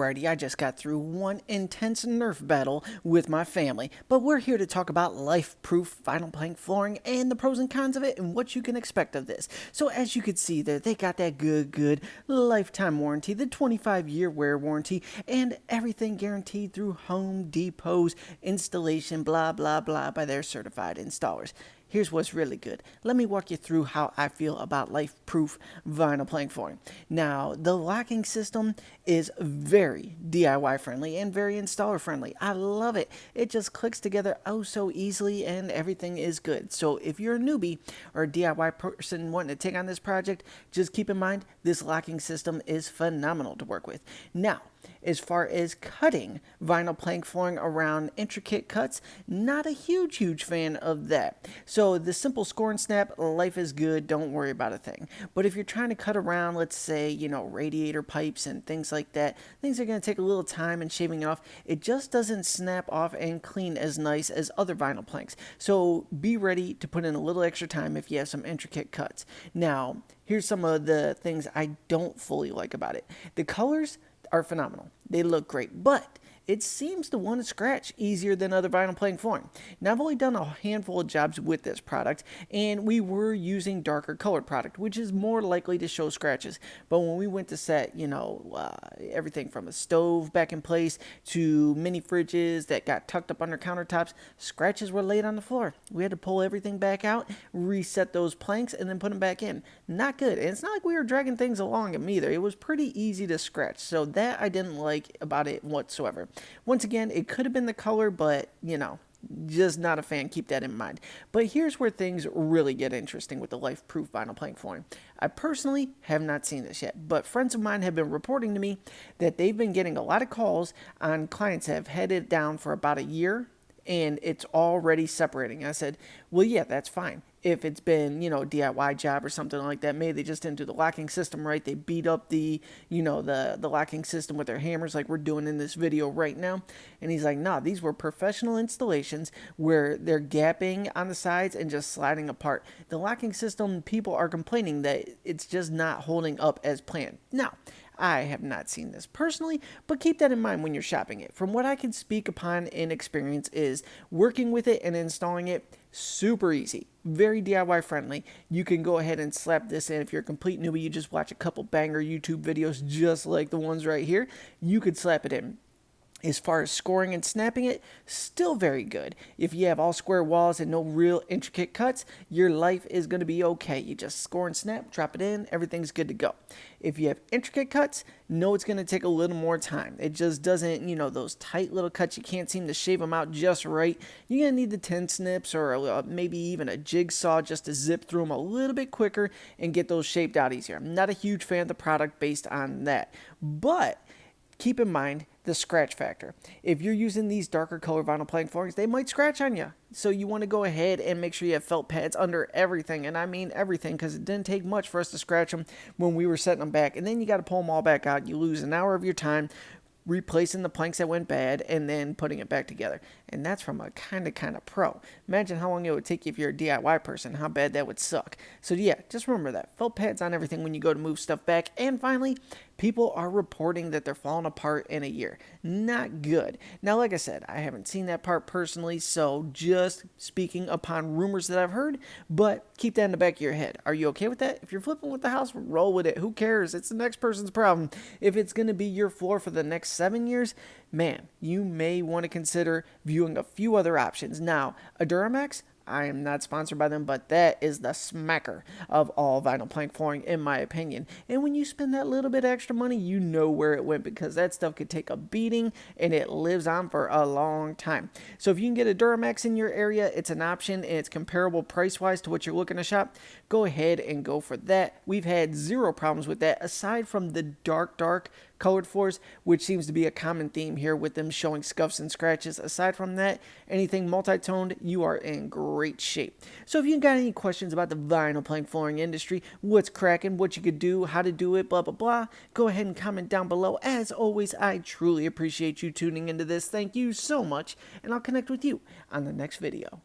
Alrighty, I just got through one intense Nerf battle with my family, but we're here to talk about life-proof vinyl plank flooring and the pros and cons of it and what you can expect of this. So as you can see there, they got that good lifetime warranty, the 25-year wear warranty, and everything guaranteed through Home Depot's installation blah blah blah by their certified installers. Here's what's really good. Let me walk you through how I feel about life-proof vinyl plank flooring. Now, the locking system is very DIY friendly and very installer friendly. I love it. It just clicks together oh so easily and everything is good. So if you're a newbie or a DIY person wanting to take on this project, just keep in mind this locking system is phenomenal to work with. Now, as far as cutting vinyl plank flooring around intricate cuts, not a huge fan of that. So the simple score and snap, life is good, don't worry about a thing. But if you're trying to cut around, let's say, radiator pipes and things like that, things are going to take a little time and shaving it off. It just doesn't snap off and clean as nice as other vinyl planks. So be ready to put in a little extra time if you have some intricate cuts. Now, here's some of the things I don't fully like about it. The colors are phenomenal. They look great, but it seems to want to scratch easier than other vinyl plank flooring. Now, I've only done a handful of jobs with this product, and we were using darker colored product, which is more likely to show scratches. But when we went to set, everything from a stove back in place to mini fridges that got tucked up under countertops, scratches were laid on the floor. We had to pull everything back out, reset those planks, and then put them back in. Not good. And it's not like we were dragging things along them either. It was pretty easy to scratch. So that I didn't like about it whatsoever. Once again, it could have been the color, but, just not a fan. Keep that in mind. But here's where things really get interesting with the life-proof vinyl plank flooring. I personally have not seen this yet, but friends of mine have been reporting to me that they've been getting a lot of calls on clients that have had it down for about a year, and it's already separating. I said, well, yeah, that's fine. If it's been, DIY job or something like that, maybe they just didn't do the locking system right. They beat up the locking system with their hammers like we're doing in this video right now. And he's like, nah, these were professional installations where they're gapping on the sides and just sliding apart. The locking system, people are complaining that it's just not holding up as planned. Now, I have not seen this personally, but keep that in mind when you're shopping it. From what I can speak upon in experience is working with it and installing it, super easy, very DIY friendly. You can go ahead and slap this in. If you're a complete newbie, you just watch a couple banger YouTube videos just like the ones right here, you could slap it in. As far as scoring and snapping it, still very good. If you have all square walls and no real intricate cuts, your life is going to be okay. You just score and snap, drop it in, everything's good to go. If you have intricate cuts, know it's going to take a little more time. It just doesn't, those tight little cuts, you can't seem to shave them out just right. You're going to need the 10 snips or maybe even a jigsaw just to zip through them a little bit quicker and get those shaped out easier. I'm not a huge fan of the product based on that, but keep in mind the scratch factor. If you're using these darker color vinyl plank floorings, they might scratch on you. So you want to go ahead and make sure you have felt pads under everything. And I mean everything, because it didn't take much for us to scratch them when we were setting them back. And then you got to pull them all back out. You lose an hour of your time replacing the planks that went bad and then putting it back together. And that's from a kind of pro. Imagine how long it would take you if you're a DIY person, how bad that would suck. So yeah, just remember that. Felt pads on everything when you go to move stuff back. And finally, people are reporting that they're falling apart in a year. Not good. Now, like I said, I haven't seen that part personally, so just speaking upon rumors that I've heard, but keep that in the back of your head. Are you okay with that? If you're flipping with the house, roll with it. Who cares? It's the next person's problem. If it's going to be your floor for the next 7 years, man, you may want to consider viewing a few other options. Now, a Duramax, I am not sponsored by them, but that is the smacker of all vinyl plank flooring, in my opinion. And when you spend that little bit extra money, you know where it went, because that stuff could take a beating and it lives on for a long time. So if you can get a Duramax in your area, it's an option and it's comparable price-wise to what you're looking to shop. Go ahead and go for that. We've had zero problems with that, aside from the dark colored floors, which seems to be a common theme here with them showing scuffs and scratches. Aside from that, anything multi-toned, you are in great shape. So if you got any questions about the vinyl plank flooring industry, what's cracking, what you could do, how to do it, blah, blah, blah, go ahead and comment down below. As always, I truly appreciate you tuning into this. Thank you so much, and I'll connect with you on the next video.